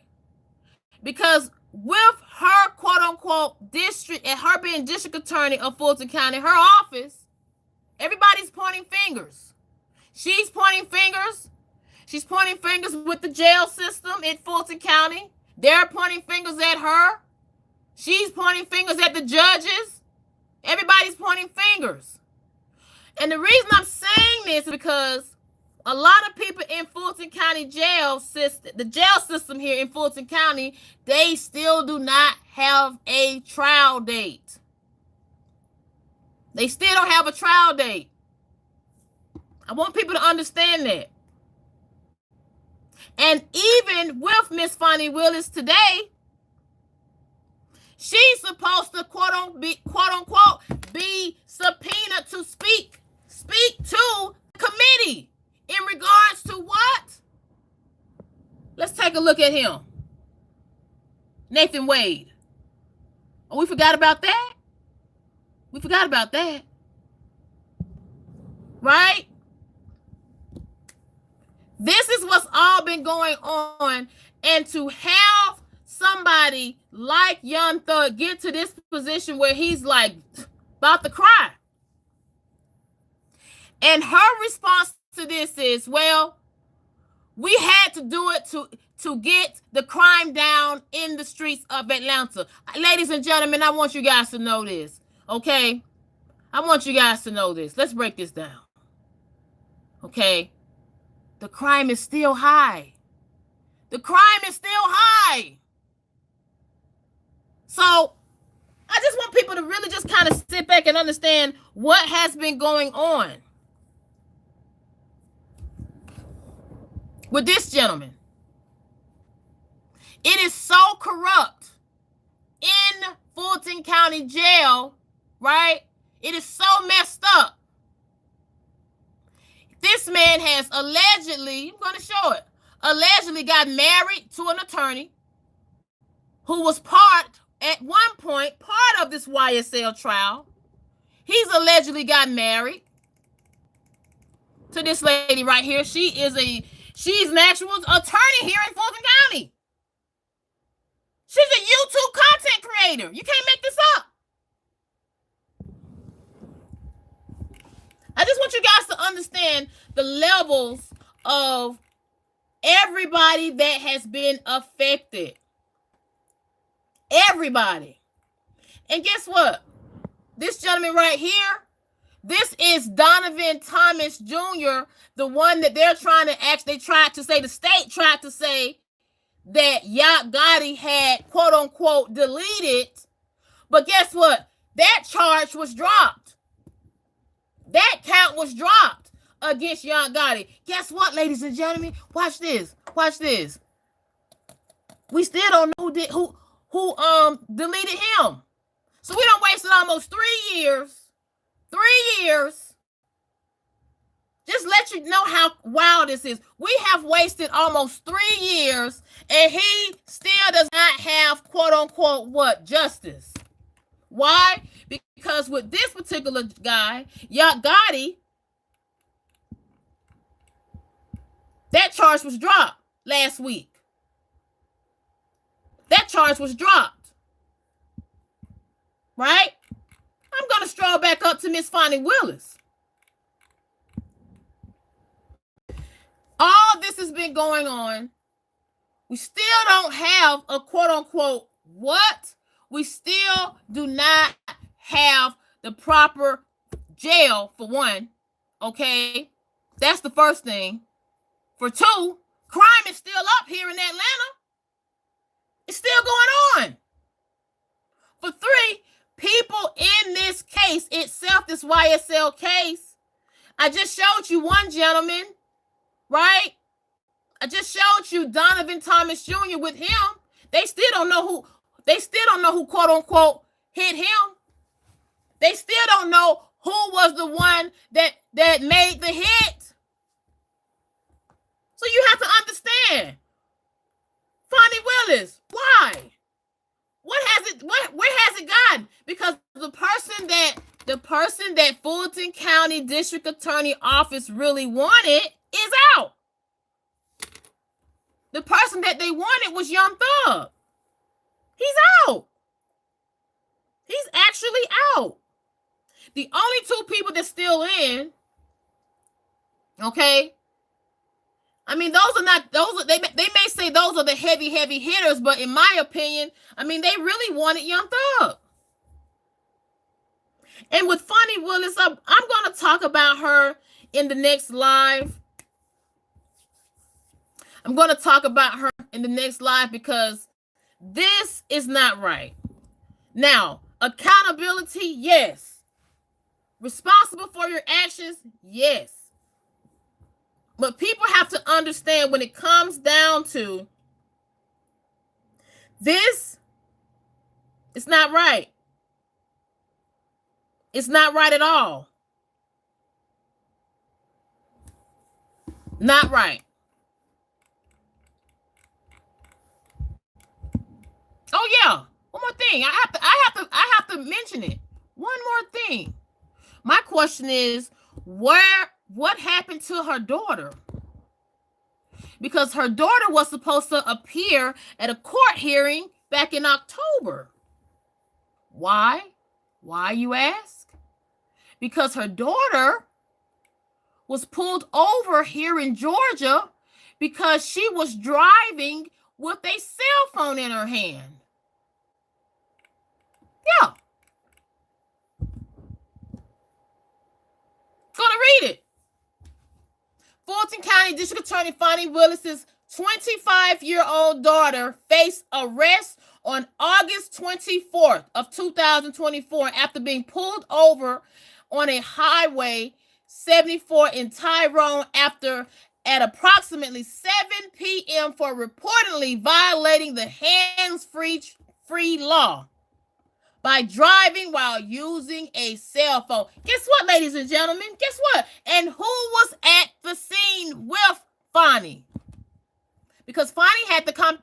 Because with her quote-unquote district, and her being district attorney of Fulton County, her office, everybody's pointing fingers. She's pointing fingers. She's pointing fingers with the jail system in Fulton County. They're pointing fingers at her. She's pointing fingers at the judges. Everybody's pointing fingers. And the reason I'm saying this is because a lot of people in Fulton County Jail system, the jail system here in Fulton County, they still do not have a trial date. They still don't have a trial date. I want people to understand that. And even with Miss Fani Willis today, she's supposed to quote unquote be subpoenaed to speak to the committee in regards to what? Let's take a look at him. Nathan Wade. Oh, we forgot about that? We forgot about that. Right? This is what's all been going on. And to have somebody like Young Thug get to this position where he's like about to cry. And her response to this is, well, we had to do it to get the crime down in the streets of Atlanta. Ladies and gentlemen, I want you guys to know this, okay? I want you guys to know this. Let's break this down, okay? The crime is still high. The crime is still high. So I just want people to really just kind of sit back and understand what has been going on with this gentleman. It is so corrupt in Fulton County Jail, right? It is so messed up. This man has allegedly, I'm going to show it, allegedly got married to an attorney who was at one point, part of this YSL trial. He's allegedly got married to this lady right here. She's an actual attorney here in Fulton County. She's a YouTube content creator. You can't make this up. I just want you guys to understand the levels of everybody that has been affected. Everybody. And guess what? This gentleman right here, this is Donovan Thomas Jr., the one that they're trying to actually the state tried to say that Yak Gotti had, quote unquote, deleted. But guess what? That charge was dropped. That count was dropped against Yak Gotti. Guess what, ladies and gentlemen? Watch this. Watch this. We still don't know who deleted him. So we done wasted almost 3 years. 3 years. Just let you know how wild this is. We have wasted almost 3 years, and he still does not have, quote unquote, what? Justice. Why? Because with this particular guy, Yak Gotti, that charge was dropped last week. That charge was dropped. Right? I'm going to stroll back up to Miss Fani Willis. All this has been going on. We still don't have a quote unquote what? We still do not have the proper jail, for one. Okay? That's the first thing. For two, crime is still up here in Atlanta. It's still going on. For three, people in this case itself, this YSL case, I just showed you one gentleman, right? I just showed you Donovan Thomas Jr. with him. They still don't know who quote unquote hit him. They still don't know who was the one that made the hit. So you have to understand. Fani Willis, why? Where has it gone? Because the person that Fulton County District Attorney Office really wanted is out. The person that they wanted was Young Thug. He's out. He's actually out. The only two people that's still in, okay? I mean, they may say those are the heavy hitters, but in my opinion, I mean, they really wanted Young Thug. And with Fani Willis, I'm going to talk about her in the next live. I'm going to talk about her in the next live because this is not right. Now, accountability, yes. Responsible for your actions, yes. But people have to understand when it comes down to this, it's not right. It's not right at all. Not right. Oh yeah, one more thing. I have to mention it. One more thing. My question is, what happened to her daughter? Because her daughter was supposed to appear at a court hearing back in October. Why? Why, you ask? Because her daughter was pulled over here in Georgia because she was driving with a cell phone in her hand. Yeah. Gonna read it. Fulton County District Attorney Fani Willis's 25-year-old daughter faced arrest on August 24th of 2024 after being pulled over on a Highway 74 in Tyrone at approximately 7 p.m. for reportedly violating the hands-free law by driving while using a cell phone. Guess what, ladies and gentlemen? Guess what? And who was at the scene with Fani? Because Fani had to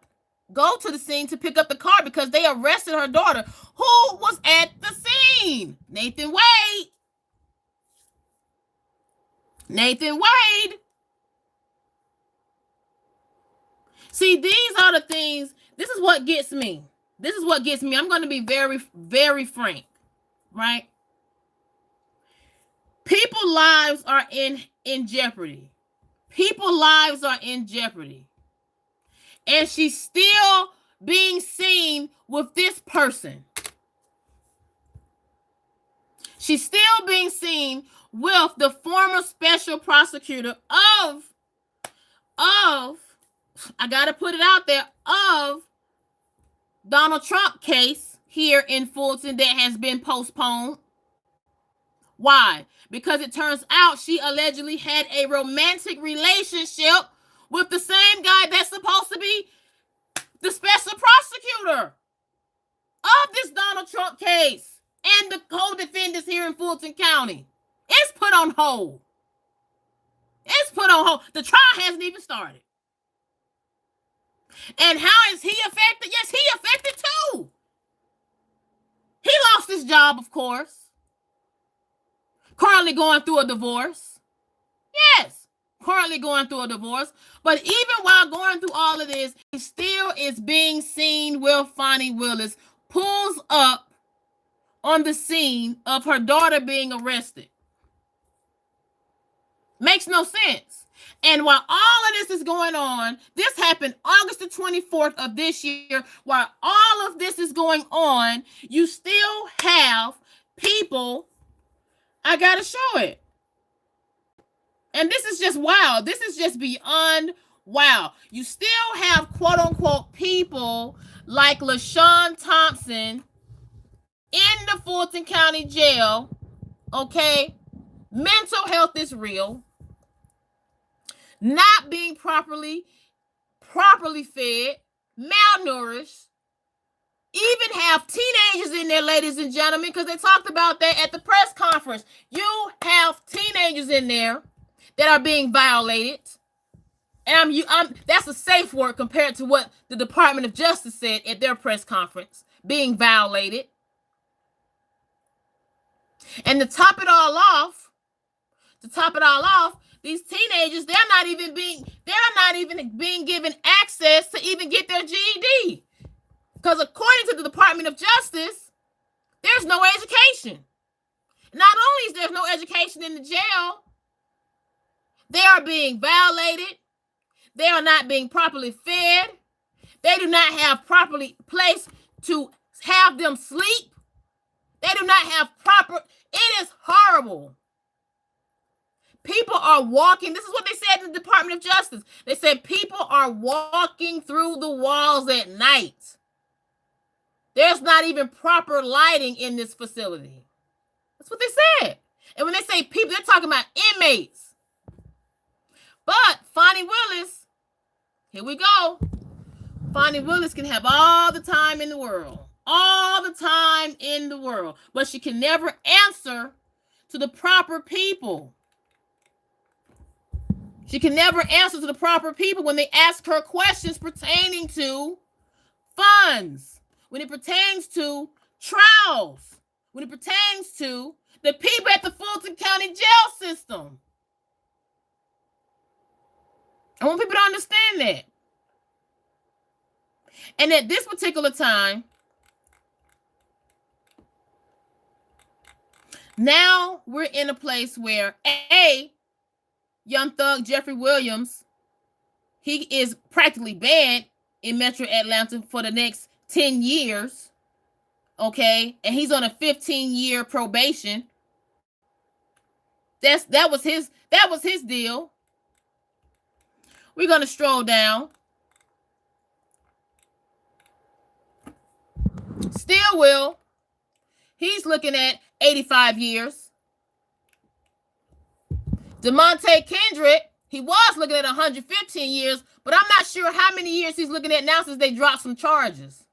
go to the scene to pick up the car because they arrested her daughter. Who was at the scene? Nathan Wade. Nathan Wade. See, these are the things. This is what gets me. This is what gets me. I'm going to be very, very frank, right? People's lives are in jeopardy. People's lives are in jeopardy. And she's still being seen with this person. She's still being seen with the former special prosecutor of I got to put it out there, of Donald Trump case here in Fulton that has been postponed. Why? Because it turns out she allegedly had a romantic relationship with the same guy that's supposed to be the special prosecutor of this Donald Trump case and the co-defendants here in Fulton County. It's put on hold. It's put on hold. The trial hasn't even started. And how is he affected? Yes, he affected too. He lost his job, of course. Currently going through a divorce. Yes, currently going through a divorce. But even while going through all of this, he still is being seen with Fani Willis. Pulls up on the scene of her daughter being arrested. Makes no sense. And while all of this is going on, this happened August the 24th of this year. While all of this is going on, you still have people. I got to show it. And this is just wow. This is just beyond wow. You still have quote unquote people like LaShawn Thompson in the Fulton County Jail. Okay. Mental health is real. Not being properly fed, malnourished, even have teenagers in there, ladies and gentlemen, because they talked about that at the press conference. You have teenagers in there that are being violated. And that's a safe word compared to what the Department of Justice said at their press conference, being violated. And to top it all off, these teenagers, they're not even being given access to even get their GED. Because according to the Department of Justice, there's no education. Not only is there no education in the jail, they are being violated. They are not being properly fed. They do not have properly place to have them sleep. They do not have it is horrible. People are walking. This is what they said in the Department of Justice. They said people are walking through the walls at night. There's not even proper lighting in this facility. That's what they said. And when they say people, they're talking about inmates. But Fani Willis, here we go. Fani Willis can have all the time in the world. All the time in the world. But she can never answer to the proper people. She can never answer to the proper people when they ask her questions pertaining to funds, when it pertains to trials, when it pertains to the people at the Fulton County Jail system. I want people to understand that. And at this particular time, now we're in a place where Young Thug Jeffrey Williams, he is practically banned in Metro Atlanta for the next 10 years. Okay? And he's on a 15-year probation. That was his deal. We're going to stroll down. Stillwell, he's looking at 85 years. DeMonte Kendrick, he was looking at 115 years, but I'm not sure how many years he's looking at now since they dropped some charges.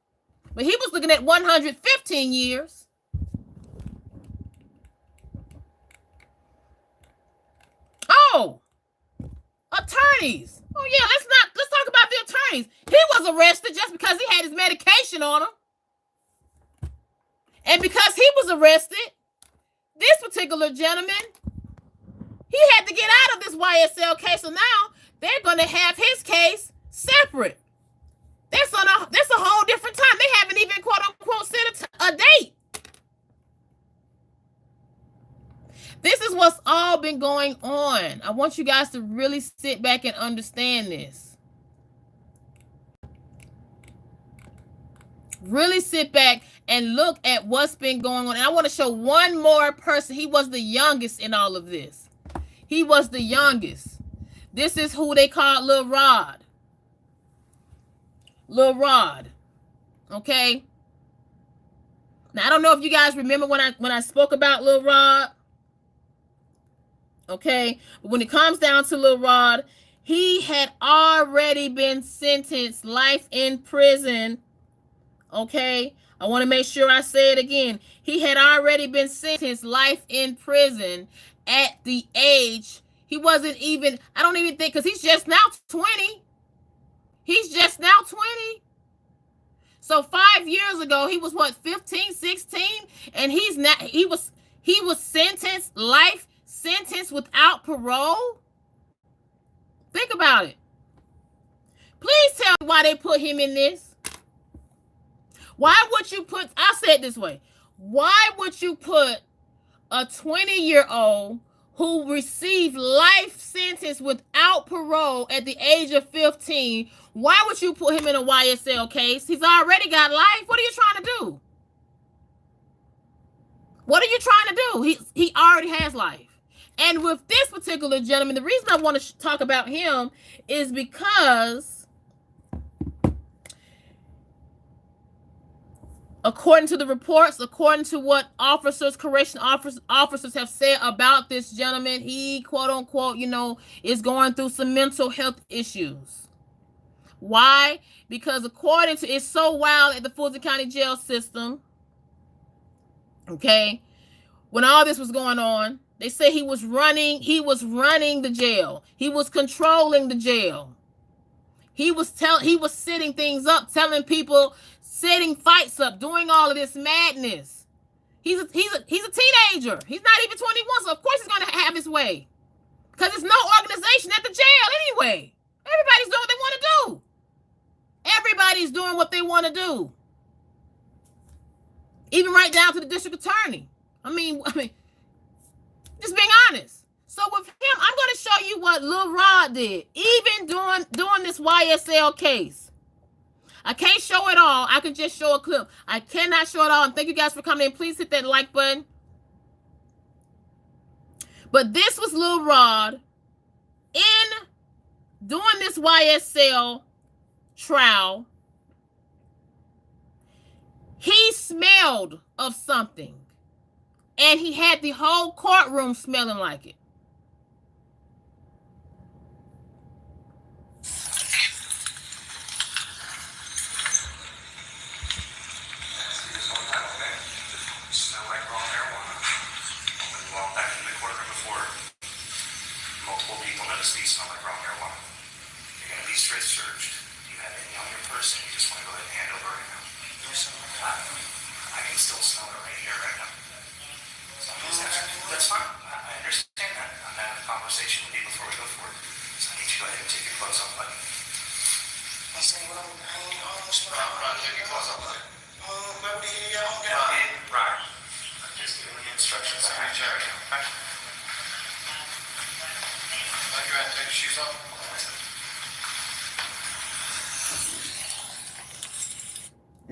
But he was looking at 115 years. Oh, attorneys. Oh yeah, let's talk about the attorneys. He was arrested just because he had his medication on him. And because he was arrested, this particular gentleman, he had to get out of this YSL case, so now they're going to have his case separate. That's a whole different time. They haven't even, quote unquote, set a date. This is what's all been going on. I want you guys to really sit back and understand this. Really sit back and look at what's been going on. And I want to show one more person. He was the youngest in all of this. He was the youngest. This is who they call Lil Rod. Lil Rod. Okay? Now, I don't know if you guys remember when I spoke about Lil Rod. Okay? But when it comes down to Lil Rod, he had already been sentenced life in prison. Okay? I want to make sure I say it again. He had already been sentenced life in prison at the age, he wasn't even, I don't even think, because he's just now 20. He's just now 20. So 5 years ago, he was what, 15, 16? And he's not, he was sentenced, life sentence without parole. Think about it. Please tell me why they put him in this. Why would you put, I'll say it this way. Why would you put a 20-year-old who received life sentence without parole at the age of 15, why would you put him in a YSL case? He's already got life. What are you trying to do? What are you trying to do? He already has life. And with this particular gentleman, the reason I want to talk about him is because according to the reports, according to what correction officers have said about this gentleman, he, quote unquote, is going through some mental health issues. Why? Because according to, it's so wild at the Fulton County Jail system. Okay. When all this was going on, they say he was running the jail. He was controlling the jail. He was setting things up, telling people, setting fights up, doing all of this madness. He's a teenager. He's not even 21, so of course he's going to have his way. Because there's no organization at the jail anyway. Everybody's doing what they want to do. Everybody's doing what they want to do. Even right down to the district attorney. I mean, just being honest. So with him, I'm going to show you what Lil Rod did, even during this YSL case. I can't show it all. I can just show a clip. I cannot show it all. And thank you guys for coming in. Please hit that like button. But this was Lil Rod in doing this YSL trial. He smelled of something. And he had the whole courtroom smelling like it.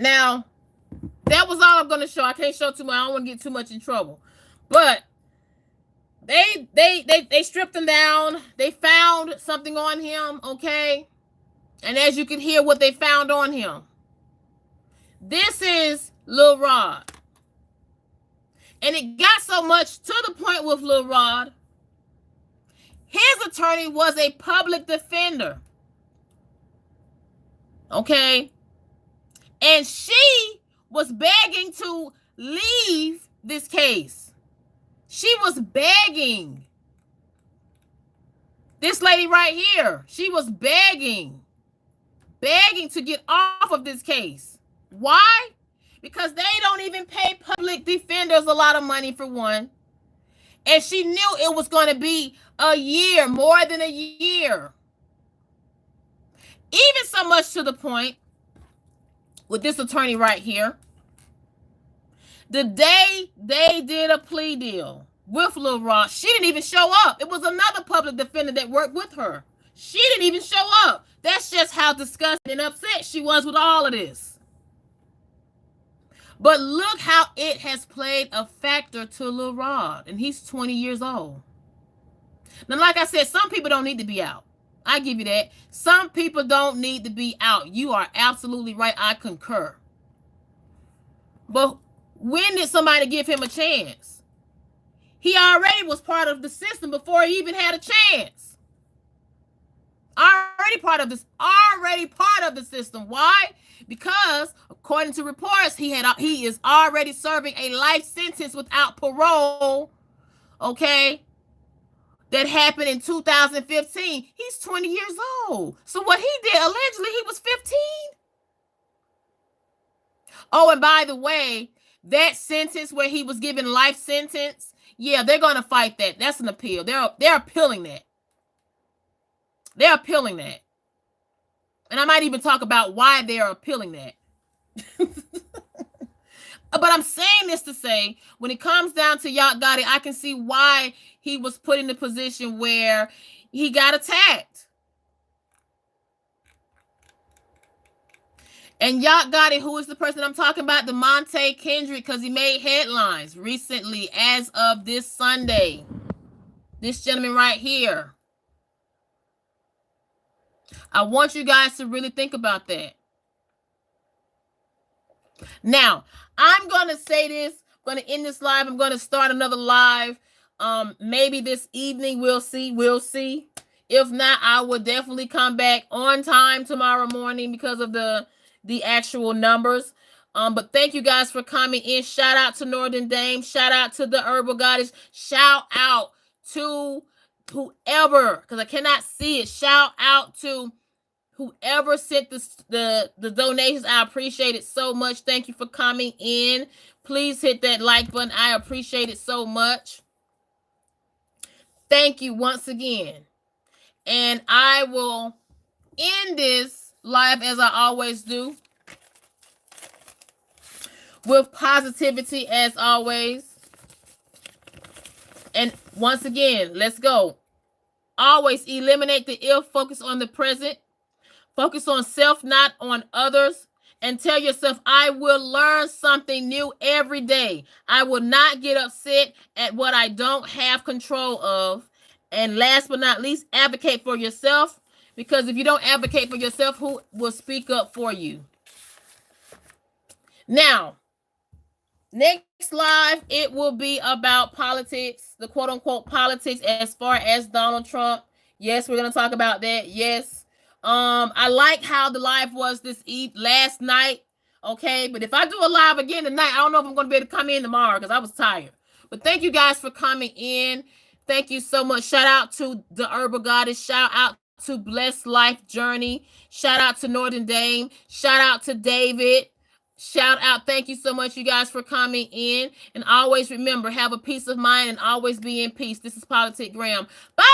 Now, that was all I'm going to show. I can't show too much. I don't want to get too much in trouble. But they stripped him down. They found something on him, okay? And as you can hear what they found on him. This is Lil Rod. And it got so much to the point with Lil Rod. His attorney was a public defender. Okay? And she was begging to leave this case. She was begging. This lady right here, she was begging to get off of this case. Why? Because they don't even pay public defenders a lot of money, for one. And she knew it was going to be a year, more than a year. Even so much to the point with this attorney right here, the day they did a plea deal, with Lil Rod. She didn't even show up. It was another public defender that worked with her. She didn't even show up. That's just how disgusted and upset she was with all of this. But look how it has played a factor to Lil Rod, and he's 20 years old. Now, like I said, some people don't need to be out. I give you that. Some people don't need to be out. You are absolutely right. I concur. But when did somebody give him a chance? He already was part of the system before he even had a chance. Already part of the system. Why? Because according to reports, he is already serving a life sentence without parole. Okay? That happened in 2015. He's 20 years old. So what he did, allegedly, he was 15. Oh, and by the way, that sentence where he was given life sentence, yeah, they're going to fight that. That's an appeal. They're appealing that. They're appealing that. And I might even talk about why they're appealing that. But I'm saying this to say, when it comes down to Yak Gotti, I can see why he was put in the position where he got attacked. And Yak Gotti, who is the person I'm talking about? DeMonte Kendrick, because he made headlines recently as of this Sunday. This gentleman right here. I want you guys to really think about that. Now, I'm going to say this. I'm going to end this live. I'm going to start another live. Maybe this evening. We'll see. We'll see. If not, I will definitely come back on time tomorrow morning because of the actual numbers. But thank you guys for coming in. Shout out to Northern Dame. Shout out to the Herbal Goddess. Shout out to whoever, because I cannot see it. Shout out to whoever sent the donations. I appreciate it so much. Thank you for coming in. Please hit that like button. I appreciate it so much. Thank you once again. And I will end this live as I always do, with positivity as always. And once again, let's go. Always eliminate the ill. Focus on the present. Focus on self, not on others. And tell yourself, I will learn something new every day. I will not get upset at what I don't have control of. And last but not least, advocate for yourself. Because if you don't advocate for yourself, who will speak up for you? Now, next live, it will be about politics, the quote-unquote politics as far as Donald Trump. Yes, we're going to talk about that. Yes. I like how the live was last night. Okay, but if I do a live again tonight, I don't know if I'm going to be able to come in tomorrow because I was tired. But thank you guys for coming in. Thank you so much. Shout out to the Herbal Goddess. Shout out to Blessed Life Journey. Shout out to Northern Dame. Shout out to David. Shout out. Thank you so much, you guys, for coming in. And always remember, have a peace of mind and always be in peace. This is Politic Graham. Bye.